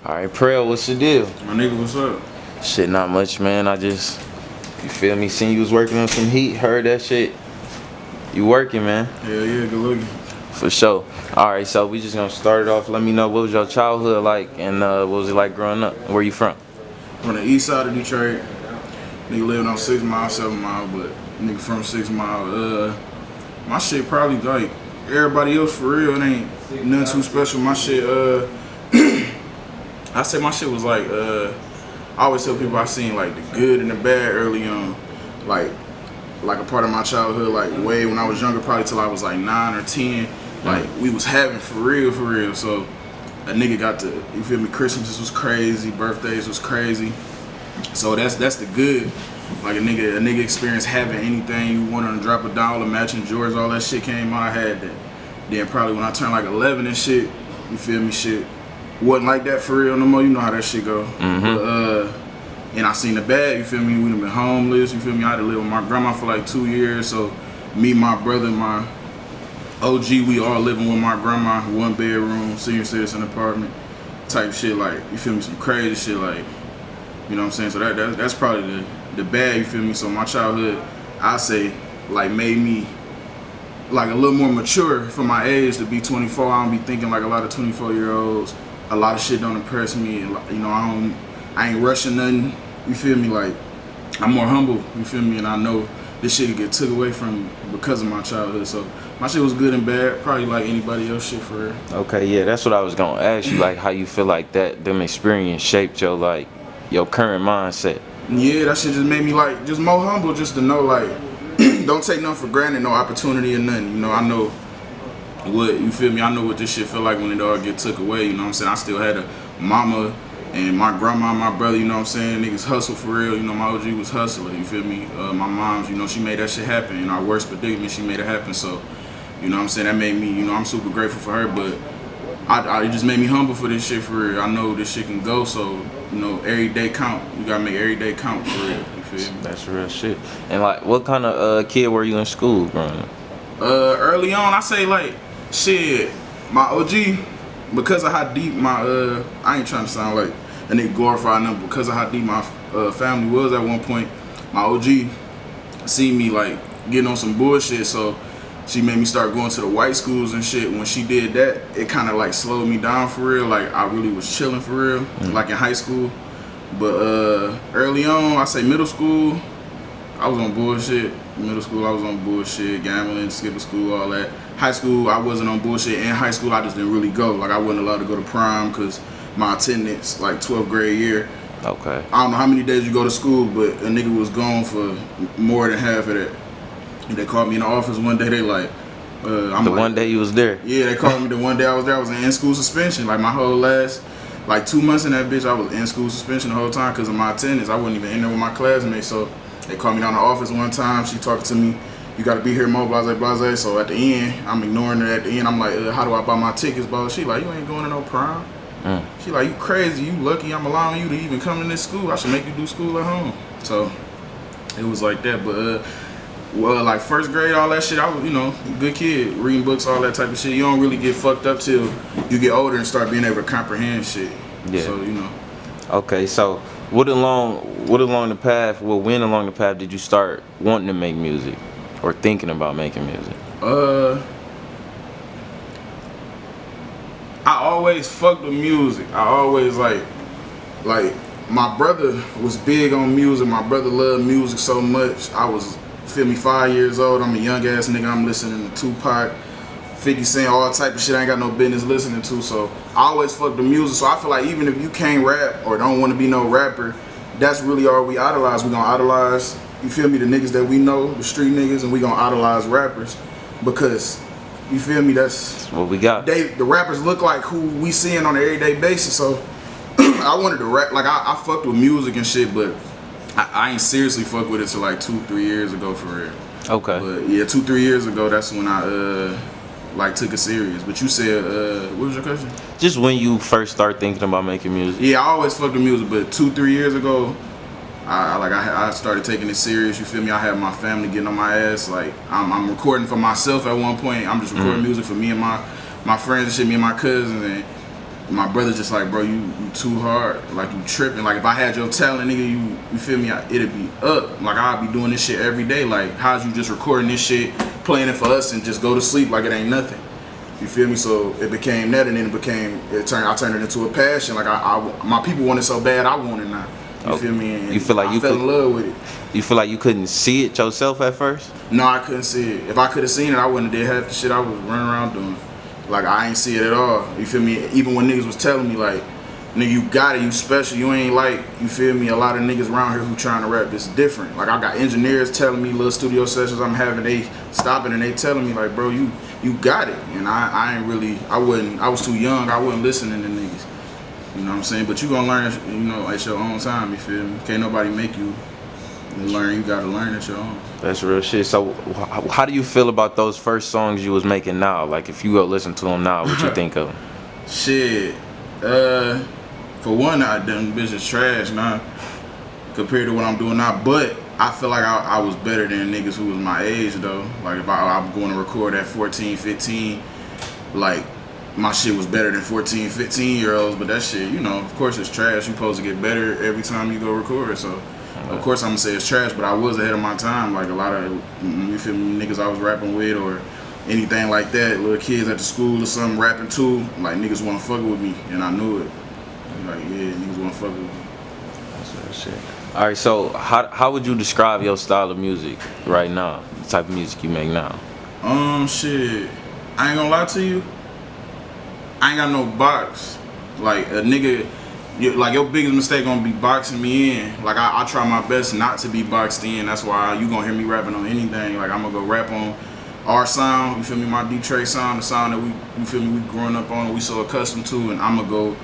Alright, Prell, what's the deal? My nigga, what's up? Shit, not much, man. I just, you feel me, seen you was working on some heat, heard that shit. You working, man. Hell yeah, good looking. For sure. Alright, so we just gonna start it off. Let me know what was your childhood like and what was it like growing up? Where you from? On the east side of Detroit. Nigga living on 6 Mile, 7 Mile, but nigga from 6 Mile. My shit probably like everybody else for real. It ain't nothing too special. My shit, I say my shit was like, I always tell people I seen like the good and the bad early on. Like a part of my childhood, like way when I was younger, probably till I was like 9 or 10. Like we was having for real. So a nigga got to, you feel me, Christmases was crazy, birthdays was crazy. So that's the good. Like a nigga experience having anything you wanted to drop a dollar, matching Jordans, all that shit came out, I had that. Then probably when I turned like 11 and shit, you feel me, shit wasn't like that for real no more. You know how that shit go. But, and I seen the bad, you feel me, we done been homeless, you feel me, I had to live with my grandma for like 2 years. So me, my brother, my OG, we all living with my grandma, 1 bedroom, senior citizen apartment type shit, like, you feel me, some crazy shit, like, you know what I'm saying? So that's probably the bad, you feel me? So my childhood, I say, like, made me like a little more mature for my age to be 24. I don't be thinking like a lot of 24-year-olds. A lot of shit don't impress me. And, you know, I ain't rushing nothing. You feel me? Like, I'm more humble. You feel me? And I know this shit could get took away from me because of my childhood. So my shit was good and bad. Probably like anybody else shit for real. Okay, yeah, that's what I was gonna ask you, like how you feel like them experience shaped your like your current mindset. Yeah, that shit just made me like just more humble, just to know like don't take nothing for granted, no opportunity or nothing. You know, I know what, you feel me, I know what this shit feel like when it all get took away, you know what I'm saying? I still had a mama and my grandma, my brother, you know what I'm saying? Niggas hustle for real, you know, my OG was hustler, you feel me? My mom's, you know, she made that shit happen. In our worst predicament, she made it happen. So, you know what I'm saying, that made me, you know, I'm super grateful for her, but it just made me humble for this shit for real. I know this shit can go, so, you know, every day count. You gotta make every day count for real, you feel me? That's real shit. And like, what kind of kid were you in school growing up? Early on, I say like, shit, my OG, because of how deep my, I ain't trying to sound like a nigga glorified number, because of how deep my family was at one point, my OG seen me like getting on some bullshit, so she made me start going to the white schools and shit. When she did that, it kind of like slowed me down for real. Like I really was chilling for real, like in high school. But early on, I say middle school, I was on bullshit. Middle school, I was on bullshit, gambling, skipping school, all that. High school, I wasn't on bullshit. In high school, I just didn't really go. Like I wasn't allowed to go to prom because my attendance, like 12th grade year. Okay. I don't know how many days you go to school, but a nigga was gone for more than half of that. And they called me in the office one day. They like, one day you was there. Yeah, they called me the one day I was there. I was in school suspension. Like my whole last, like 2 months in that bitch, I was in school suspension the whole time because of my attendance. I wasn't even in there with my classmates. So they called me down to the office one time. She talked to me. You got to be here more, blase, blase. So at the end, I'm ignoring her. At the end, I'm like, how do I buy my tickets, bro? She like, you ain't going to no prom. She like, you crazy. You lucky I'm allowing you to even come in this school. I should make you do school at home. So it was like that. But well, like first grade, all that shit, I was, you know, good kid, reading books, all that type of shit. You don't really get fucked up till you get older and start being able to comprehend shit. Yeah. So, you know. Okay, so when along the path did you start wanting to make music or thinking about making music? I always fucked with music. I always like my brother was big on music. My brother loved music so much. I was, feel me, 5 years old. I'm a young ass nigga. I'm listening to Tupac, 50 Cent, all type of shit I ain't got no business listening to. So I always fuck the music. So I feel like even if you can't rap or don't want to be no rapper, that's really all we idolize. We gonna idolize, you feel me, the niggas that we know, the street niggas, and we gonna idolize rappers because, you feel me, that's what we got. The rappers look like who we seeing on an everyday basis. So I wanted to rap, like I fucked with music and shit, but I ain't seriously fuck with it till like 2-3 years ago for real. Okay. But yeah, 2-3 years ago, that's when I like took it serious. But you said, what was your question? Just when you first start thinking about making music. Yeah, I always fucked with music, but 2-3 years ago, I started taking it serious. You feel me? I had my family getting on my ass. Like I'm recording for myself at one point. I'm just recording music for me and my friends and shit, me and my cousins, and my brother's just like, bro, you too hard, like you tripping. Like if I had your talent, nigga, you feel me? It'd be up. Like I'd be doing this shit every day. Like how's you just recording this shit, playing it for us, and just go to sleep like it ain't nothing? You feel me? So it became that, and then I turned it into a passion. Like my people want it so bad, I want it now. You feel me? And you feel like I fell in love with it. You feel like you couldn't see it yourself at first? No, I couldn't see it. If I could have seen it, I wouldn't have did half the shit I was running around doing. Like I ain't see it at all. You feel me? Even when niggas was telling me like, nigga, you got it, you special, you ain't like, you feel me? A lot of niggas around here who trying to rap, it's different. Like I got engineers telling me little studio sessions I'm having, they stopping and they telling me like, bro, you got it. And I was too young, I wasn't listening to niggas. You know what I'm saying? But you gonna learn, you know, at your own time, you feel me? Can't nobody make you learn, you gotta learn at your own. That's real shit. So how do you feel about those first songs you was making now? Like if you go listen to them now, what you think of them? Shit, for one, them bitches trash now compared to what I'm doing now. But I feel like I was better than niggas who was my age though. Like if I'm going to record at 14, 15, like my shit was better than 14, 15-year-olds. But that shit, you know, of course it's trash. You supposed to get better every time you go record. So of course I'm gonna say it's trash, but I was ahead of my time. Like a lot of, you feel me, niggas I was rapping with or anything like that, little kids at the school or something rapping too, like niggas wanna fuck with me, and I knew it. Like yeah, niggas wanna fuck with me. That's real shit. All right, so how would you describe your style of music right now? The type of music you make now? Shit, I ain't gonna lie to you. I ain't got no box. Like a nigga. Like your biggest mistake gonna be boxing me in. Like I try my best not to be boxed in. That's why you gonna hear me rapping on anything. Like I'm gonna go rap on our sound, you feel me, my Detroit sound, the sound that you feel me, we growing up on, we so accustomed to, and I'm gonna go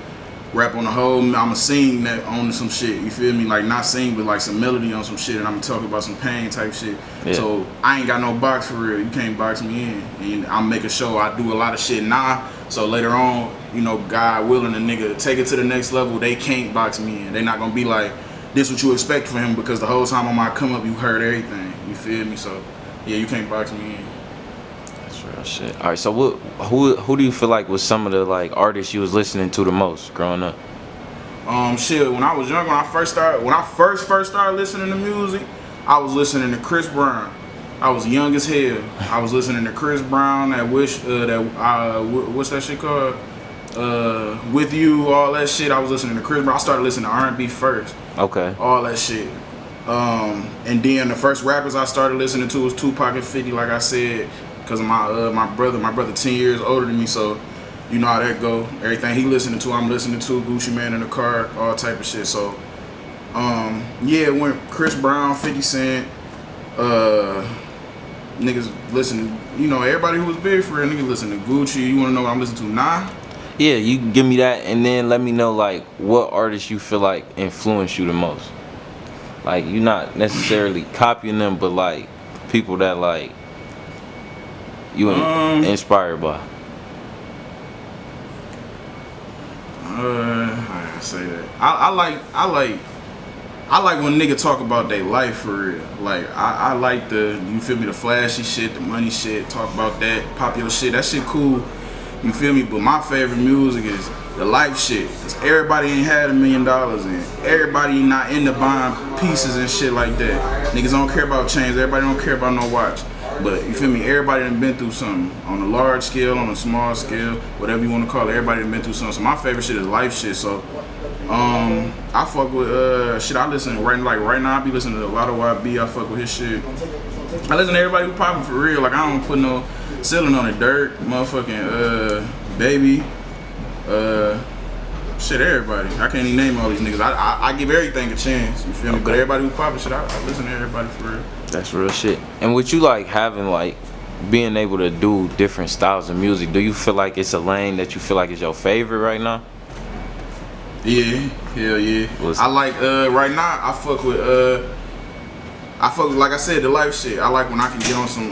rap on the whole, I'm gonna sing that on some shit, you feel me, like not sing, but like some melody on some shit, and I'm gonna talk about some pain type shit. Yeah. So I ain't got no box for real, you can't box me in, and I'm making sure I do a lot of shit now, so later on, you know, God willing, a nigga take it to the next level, they can't box me in, they not gonna be like, this what you expect from him, because the whole time on my come up, you heard everything, you feel me, so yeah, you can't box me in. Real shit. All right, so who do you feel like was some of the like artists you was listening to the most growing up? Shit, when I was young, when I first started listening to music, I was listening to Chris Brown. I was young as hell. I was listening to Chris Brown, what's that shit called? With You, all that shit. I was listening to Chris Brown. I started listening to R&B first. Okay. All that shit. And then the first rappers I started listening to was Tupac and 50, like I said. Cause of my brother 10 years older than me, so you know how that go. Everything he listening to, I'm listening to. Gucci Mane in the car, all type of shit. So, yeah, it went Chris Brown, 50 Cent, niggas listening. You know, everybody who was big for real, niggas listening to Gucci. You wanna know what I'm listening to now? Yeah, you can give me that, and then let me know like what artists you feel like influenced you the most. Like you're not necessarily copying them, but like people that like. You inspired by? I gotta say that. I like when niggas talk about their life for real. Like I like you feel me, the flashy shit, the money shit. Talk about that, pop your shit. That shit cool. You feel me? But my favorite music is the life shit. Cause everybody ain't had $1 million and everybody not into buying pieces and shit like that. Niggas don't care about chains. Everybody don't care about no watch. But you feel me, everybody done been through something. On a large scale, on a small scale, whatever you want to call it, everybody done been through something. So my favorite shit is life shit. So I fuck with shit I listen to right now I be listening to a lot of YB, I fuck with his shit. I listen to everybody who poppin' for real. Like I don't put no ceiling on the dirt, motherfucking baby, shit, everybody. I can't even name all these niggas. I give everything a chance, you feel me? But everybody who poppin' shit, I listen to everybody for real. That's real shit. And with you like having like being able to do different styles of music, do you feel like it's a lane that you feel like is your favorite right now? Yeah, hell yeah. I like right now I fuck with like I said, the life shit. I like when I can get on some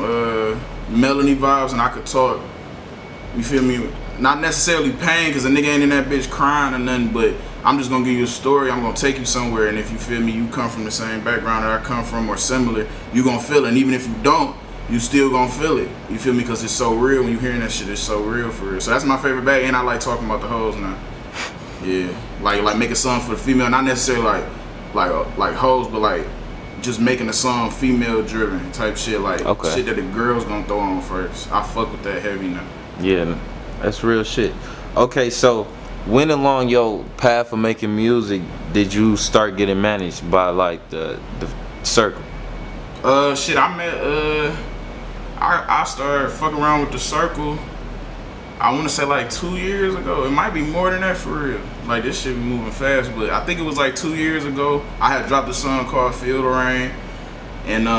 melody vibes and I could talk. You feel me? Not necessarily pain, cause a nigga ain't in that bitch crying or nothing, but I'm just gonna give you a story, I'm gonna take you somewhere, and if you feel me, you come from the same background that I come from or similar, you gonna feel it, and even if you don't, you still gonna feel it, you feel me, cause it's so real, when you hearing that shit, it's so real for real. So that's my favorite bag, and I like talking about the hoes now. Yeah, like make a song for the female, not necessarily like hoes, but like just making a song female driven type shit, like Okay. shit that the girls gonna throw on first. I fuck with that heavy now. Yeah, that's real shit. Okay, so when along your path of making music did you start getting managed by like the circle? Shit, I met I started fucking around with the circle. I want to say like 2 years ago. It might be more than that for real. Like this shit be moving fast, but I think it was like 2 years ago. I had dropped a song called "Feel the Rain," and you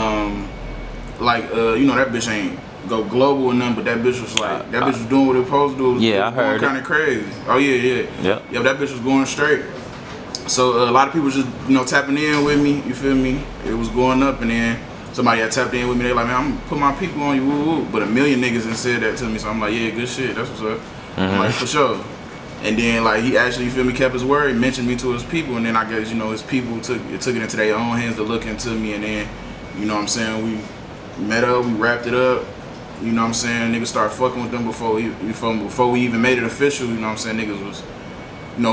know that bitch ain't go global or nothing, but that bitch was like that bitch was doing what it was supposed to do. It was, Yeah, it was I heard kind of crazy. Oh yeah. Yeah. That bitch was going straight. So a lot of people just tapping in with me. You feel me? It was going up, and then somebody had tapped in with me. They like, man, I'm gonna put my people on you, woo woo. But a million niggas done said that to me, so I'm like, yeah, good shit. That's what's up. I'm like, for sure. And then like he actually, you feel me, kept his word, mentioned me to his people, and then I guess his people took it into their own hands to look into me, and then what I'm saying, we met up, we wrapped it up. You know what I'm saying? Niggas started fucking with them before we even made it official. You know what I'm saying? Niggas was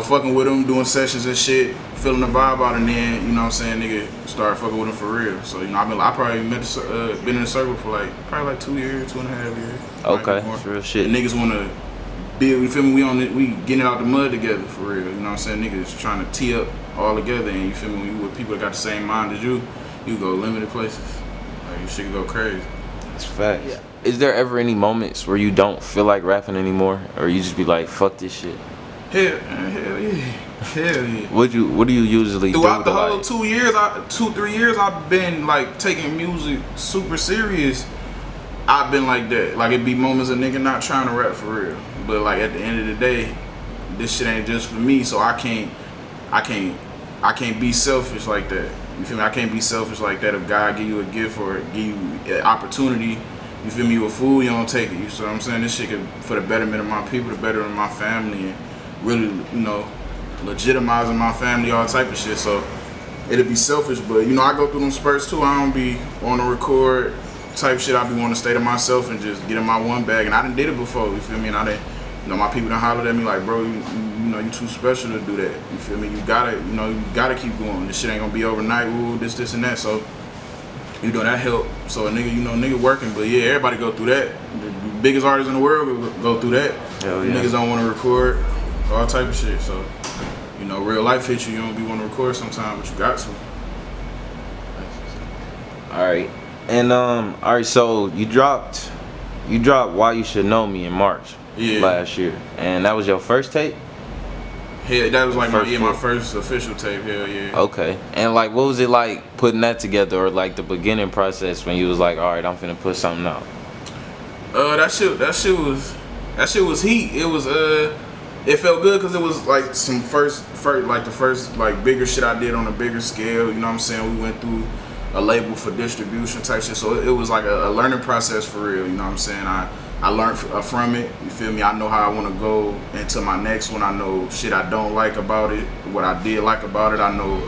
fucking with them, doing sessions and shit, feeling the vibe out, and then, you know what I'm saying, nigga started fucking with them for real. So, I probably been in the circle for probably 2 years, 2.5 years. Okay, that's real shit. And niggas wanna build, you feel me, we getting it out the mud together for real. You know what I'm saying? Niggas trying to tee up all together, and you feel me, when you with people that got the same mind as you go limited places. Like, you shit can go crazy. That's facts. Yeah. Is there ever any moments where you don't feel like rapping anymore, or you just be like, fuck this shit? Hell yeah. What do you usually do? Throughout the whole 3 years, I've been like taking music super serious. I've been like that. Like it be moments of nigga not trying to rap for real, but like at the end of the day, this shit ain't just for me. So I can't be selfish like that. You feel me? I can't be selfish like that. If God give you a gift or give you an opportunity, you feel me? You a fool, you don't take it. You see what I'm saying? This shit could, for the betterment of my people, the betterment of my family, and really, legitimizing my family, all type of shit. So it'd be selfish, but I go through them spurts too. I don't be on the record type shit. I be wanting to stay to myself and just get in my one bag. And I done did it before. You feel me? And I done, my people done hollered at me like, bro, you too special to do that. You feel me? You gotta keep going. This shit ain't gonna be overnight. Ooh, this and that. So that help. So a nigga, nigga working. But yeah, everybody go through that. The biggest artists in the world go through that. Hell yeah. Niggas don't want to record. All type of shit. So, real life hits you. You don't be want to record sometimes, but you got to. All right, and all right. So you dropped "Why You Should Know Me" in March last year, and that was your first tape. Yeah, that was like my first official tape. Hell yeah. Okay, and like, what was it like putting that together, or like the beginning process when you was like, all right, I'm finna put something out? That shit was heat. It was It felt good because it was like some first like bigger shit I did on a bigger scale. You know what I'm saying? We went through a label for distribution type shit, so it was like a learning process for real. You know what I'm saying? I learned from it. You feel me? I know how I want to go into my next one. I know shit I don't like about it, what I did like about it. I know,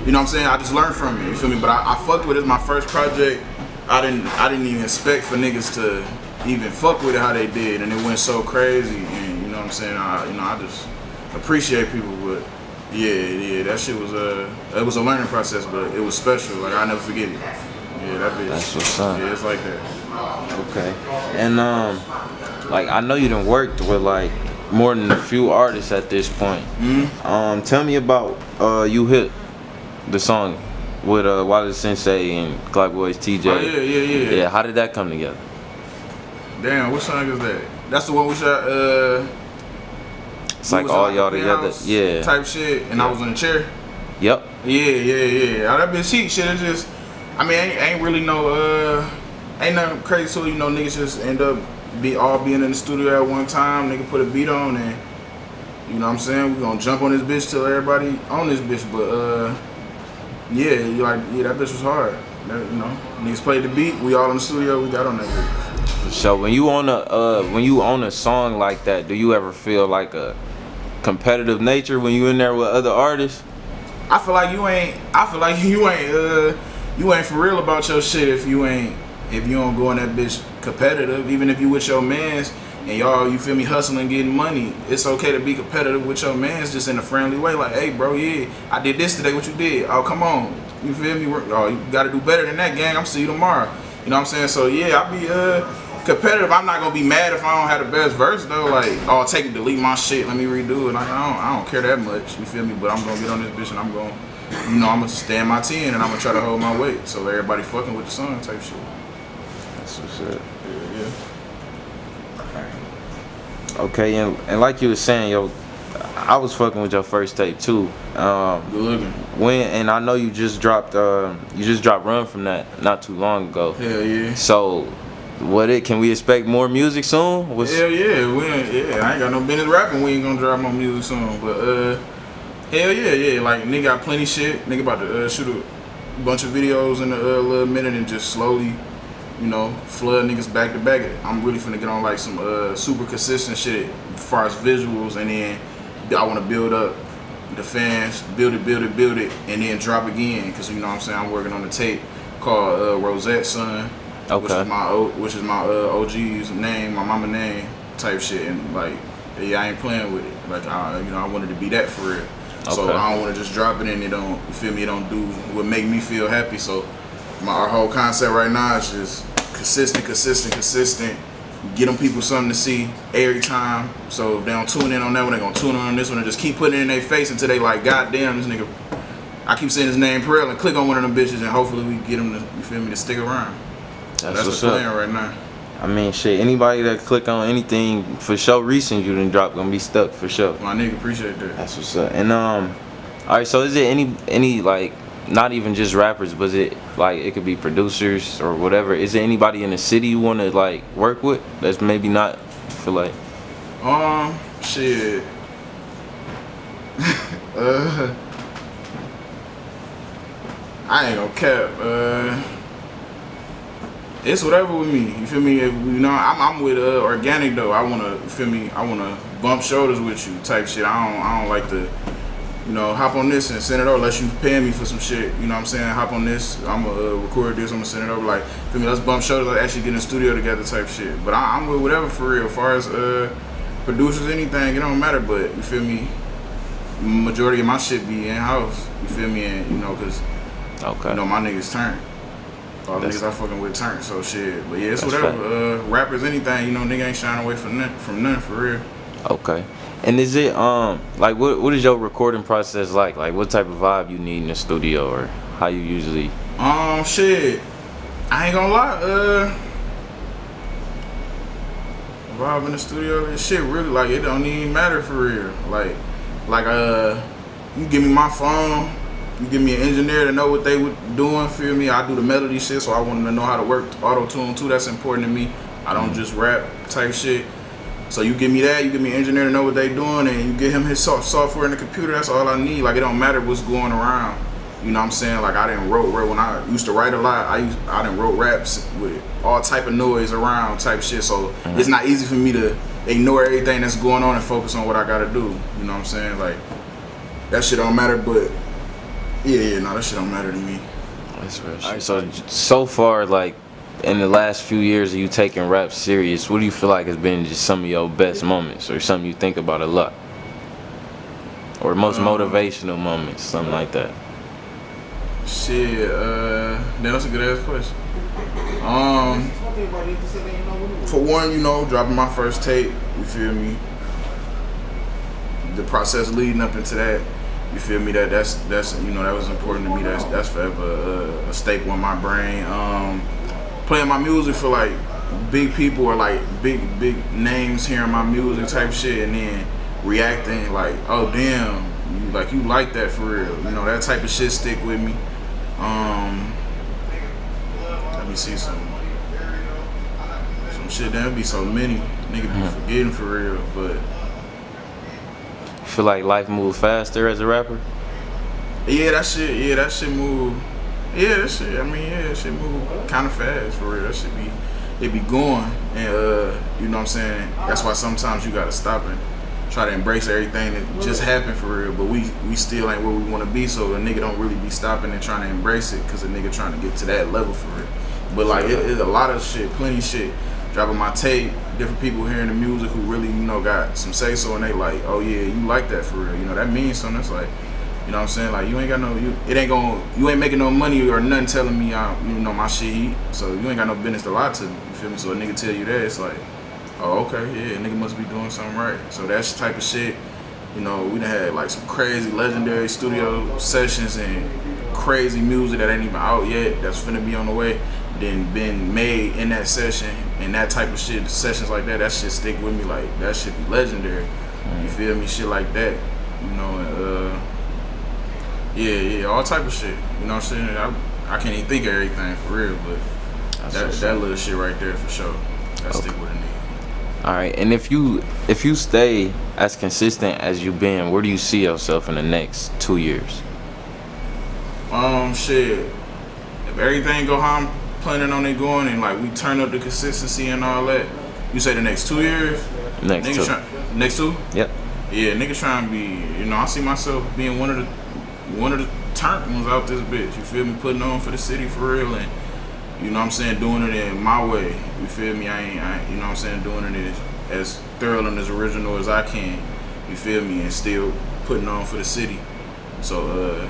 you know what I'm saying? I just learned from it. You feel me? But I fucked with it. It's my first project. I didn't even expect for niggas to even fuck with it how they did, and it went so crazy. And you know what I'm saying? I just appreciate people, but yeah, that shit was it was a learning process, but it was special. Like I never forget it. Yeah, that bitch. That's what's up. Yeah, it's like that. Okay, and like I know you done worked with like more than a few artists at this point. Mm-hmm. Tell me about You Hit, the song with Wilder Sensei and Glock Boys TJ. Oh, yeah. Yeah, how did that come together? Damn, what song is that? That's the one we shot. It's like all y'all together, yeah. Type shit, and I was in the chair. Yep. Yeah. That bitch heat shit. It's just, I mean, ain't really no ain't nothing crazy to it. Niggas just end up being in the studio at one time. Nigga put a beat on, and you know what I'm saying, we gonna jump on this bitch till everybody on this bitch. But that bitch was hard. Niggas played the beat. We all in the studio. We got on that bitch. So when you own a song like that, do you ever feel like a competitive nature when you in there with other artists? I feel like you ain't for real about your shit if you don't go in that bitch competitive. Even if you with your mans, and y'all, you feel me, hustling, getting money, it's okay to be competitive with your mans just in a friendly way. Like, hey, bro, yeah, I did this today. What you did? Oh, come on. You feel me? Oh, you got to do better than that, gang. I'm see you tomorrow. You know what I'm saying? So, yeah, I be competitive. I'm not going to be mad if I don't have the best verse, though. Like, oh, take and delete my shit. Let me redo it. Like, I don't care that much. You feel me? But I'm going to get on this bitch and I'm going to, you know, I'm going to stand my 10 and I'm going to try to hold my weight. So everybody fucking with the sun type shit. That's what's up. Yeah. Okay, and like you were saying, yo, I was fucking with your first tape too. Good looking. And I know you just dropped Run from that not too long ago. Hell yeah. So, can we expect more music soon? Hell yeah, I ain't got no business rapping. We ain't gonna drop more music soon, but hell yeah. Like nigga got plenty shit. Nigga about to shoot a bunch of videos in a little minute and just slowly, you know, flood niggas back to back. I'm really finna get on like some super consistent shit as far as visuals, and then I want to build up the fans, build it, and then drop again. Cause you know what I'm saying, I'm working on a tape called Rosette Son, okay. which is my OG's name, my mama name type shit, and like yeah, I ain't playing with it. Like I wanted to be that for real. Okay. So I don't want to just drop it and it don't, you feel me, it don't do what make me feel happy. So our whole concept right now is just consistent. Get them people something to see every time. So if they don't tune in on that one, they gonna tune in on this one and just keep putting it in their face until they like, God damn, this nigga. I keep saying his name Prell and click on one of them bitches and hopefully we get them to, you feel me, to stick around. That's the plan right now. I mean, shit, anybody that click on anything for sure recent you done drop gonna be stuck for sure. My nigga, appreciate that. That's what's up. And alright, so is it any like, not even just rappers, but is it like, it could be producers or whatever, is there anybody in the city you want to like work with that's maybe not, feel like? Shit. I ain't gonna cap. It's whatever with me. You feel me? If, you know, I'm with organic though. I wanna, you feel me? I wanna bump shoulders with you type shit. I don't like to, you know, hop on this and send it over unless you paying me for some shit. You know what I'm saying? Hop on this, I'm gonna record this, I'm gonna send it over. Like, feel me? Let's bump shoulders, let's actually get in the studio together type shit. But I'm with whatever for real. As far as producers, anything, it don't matter. But you feel me? Majority of my shit be in house. You feel me? And you know, cause you know my niggas turn. All the niggas I fucking with turn. So shit. But yeah, it's whatever. Rappers, anything. You know, nigga ain't shying away from nothing for real. Okay. And is it like what is your recording process like? Like what type of vibe you need in the studio, or how you usually? Shit. I ain't gonna lie. Vibe in the studio, that shit really like it don't even matter for real. Like you give me my phone, you give me an engineer to know what they were doing. Feel me? I do the melody shit, so I want them to know how to work auto tune too. That's important to me. I don't just rap type shit. So you give me that, you give me an engineer to know what they doing, and you give him his software in the computer. That's all I need. Like it don't matter what's going around. You know what I'm saying? Like I didn't wrote when I used to write a lot. I didn't wrote raps with all type of noise around type shit. So it's not easy for me to ignore everything that's going on and focus on what I gotta do. You know what I'm saying? Like that shit don't matter. But yeah, no, that shit don't matter to me. That's real shit. So far, like, in the last few years of you taking rap serious, what do you feel like has been just some of your best moments, or something you think about a lot, or most motivational moments, something like that? Shit, that's a good ass question. For one, you know, dropping my first tape, you feel me? The process leading up into that, you feel me? That's you know, that was important to me. That's forever a staple in my brain. Playing my music for like big people or like big names hearing my music type shit and then reacting like, oh damn, you like that for real. You know, that type of shit stick with me. Let me see some shit. There'll be so many. Nigga be forgetting for real, but feel like life moves faster as a rapper? That shit move. Yeah, that shit, I mean, that shit move kind of fast for real. That shit be going, and you know what I'm saying? That's why sometimes you gotta stop and try to embrace everything that just happened for real, but we still ain't where we wanna be, so a nigga don't really be stopping and trying to embrace it, cause a nigga trying to get to that level for real. But like, it's a lot of shit, plenty shit. Dropping my tape, different people hearing the music who really, you know, got some say so, and they like, oh yeah, you like that for real. You know, that means something. It's like, you know what I'm saying? Like, you ain't got no, you ain't making no money or nothing telling me, you know, my shit heat. So you ain't got no business to lie to me. You feel me? So a nigga tell you that, it's like, oh, okay, yeah, nigga must be doing something right. So that's the type of shit, you know, we done had like some crazy legendary studio sessions and crazy music that ain't even out yet, that's finna be on the way, then been made in that session, and that type of shit, sessions like that shit stick with me, like, that shit be legendary. You feel me? Shit like that, you know, yeah, all type of shit. You know what I'm saying? I can't even think of everything for real, but that little shit right there for sure. That stick with a nigga. All right, and if you stay as consistent as you've been, where do you see yourself in the next 2 years? Shit. If everything go how I'm planning on it going, and like we turn up the consistency and all that, you say the next 2 years? Next two. Next two? Yep. Yeah, nigga trying to be, you know, I see myself being one of the turnt ones out this bitch. You feel me? Putting on for the city for real, and you know what I'm saying, doing it in my way. You feel me? I ain't you know what I'm saying, doing it as thorough and as original as I can. You feel me? And still putting on for the city. So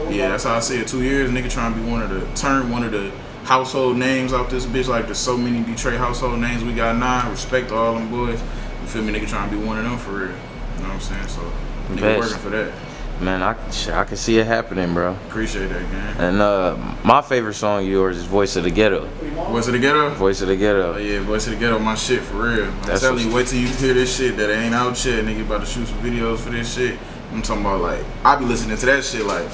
yeah, that's how I see it. 2 years, nigga trying to be one of the household names out this bitch. Like, there's so many Detroit household names we got now. Respect to all them boys. You feel me? Nigga trying to be one of them for real. You know what I'm saying? So nigga working for that. Man, I can see it happening, bro. Appreciate that, gang. And my favorite song of yours is Voice of the Ghetto. Voice of the Ghetto? Voice of the Ghetto. Oh yeah, Voice of the Ghetto, my shit for real. I'm telling you, wait till you hear this shit that ain't out yet. Nigga about to shoot some videos for this shit. I'm talking about, like, I be listening to that shit like,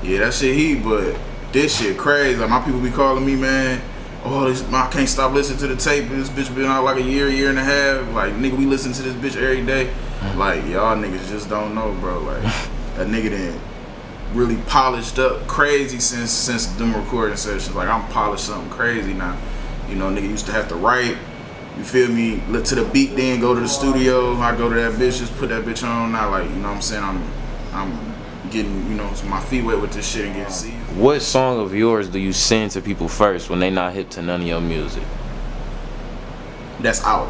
yeah, that shit heat, but this shit crazy. Like, my people be calling me, man, oh, I can't stop listening to the tape. This bitch been out like a year and a half. Like, nigga, we listen to this bitch every day. Like, y'all niggas just don't know, bro. Like, that nigga done really polished up crazy since them recording sessions. Like, I'm polished something crazy now. You know, nigga used to have to write, you feel me, look to the beat, then go to the studio. I go to that bitch, just put that bitch on. Now, like, you know what I'm saying, I'm getting, you know, my feet wet with this shit and getting seized. What song of yours do you send to people first when they not hip to none of your music? That's out.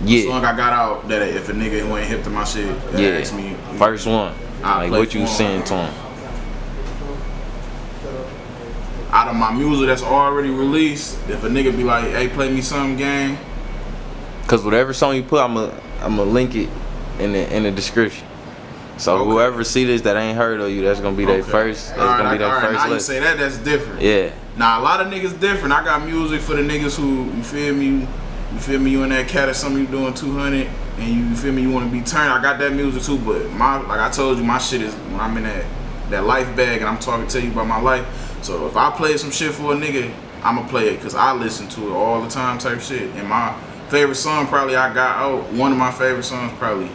Yeah. The song I got out, that if a nigga who ain't hip to my shit, ask me. First one. Like, what you send to him? Out of my music that's already released, if a nigga be like, hey, play me some, gang. Cause whatever song you put, I'ma link it in the description. So whoever see this that ain't heard of you, that's gonna be their first. That's gonna be their first now list. You say that, that's different. Yeah. Now a lot of niggas different. I got music for the niggas who, you feel me, you in that cat or something, you doing 200, and you feel me, you want to be turned. I got that music too, but like I told you, my shit is when I'm in that life bag and I'm talking to you about my life. So if I play some shit for a nigga, I'ma play it because I listen to it all the time type shit. And my favorite song probably I got out, one of my favorite songs probably,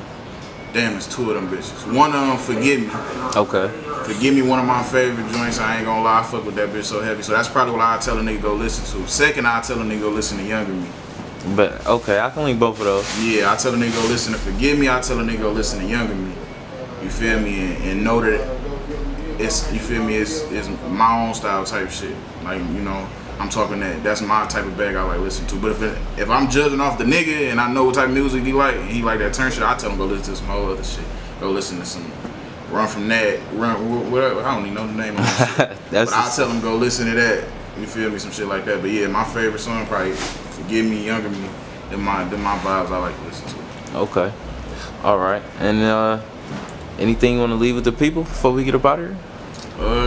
damn, it's two of them bitches. One of them, Forgive Me. Okay. Forgive Me, one of my favorite joints. I ain't gonna lie, I fuck with that bitch so heavy. So that's probably what I tell a nigga go listen to. Second, I tell a nigga go listen to Younger Me. But okay, I can link both of those. Yeah, I tell a nigga go listen to Forgive Me. I tell a nigga go listen to Younger Me. You feel me? And know that it's, you feel me, it's my own style type shit. Like, you know, I'm talking that's my type of bag I like listen to. But if I'm judging off the nigga and I know what type of music he like, and he like that turn shit, I tell him go listen to some whole other shit. Go listen to some Run From That, whatever. I don't even know the name of that shit. But I tell him go listen to that. You feel me? Some shit like that. But yeah, my favorite song probably Forgive Me, Younger Me. They're my vibes I like to listen to. Okay. All right. And anything you want to leave with the people before we get up out of here?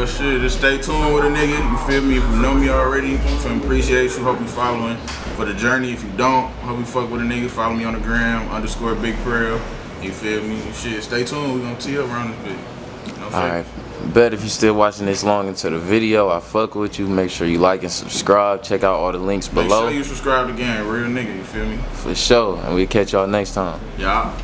Shit, just stay tuned with a nigga. You feel me? If you know me already, I appreciate you. Hope you following for the journey. If you don't, hope you fuck with a nigga. Follow me on the gram, _Big Prell. You feel me? Shit, stay tuned. We gonna tee up around this bitch. No Alright. Bet if you still watching this long into the video, I fuck with you. Make sure you like and subscribe. Check out all the links below. Make sure you subscribe again. Real nigga, you feel me? For sure. And we'll catch y'all next time. Yeah.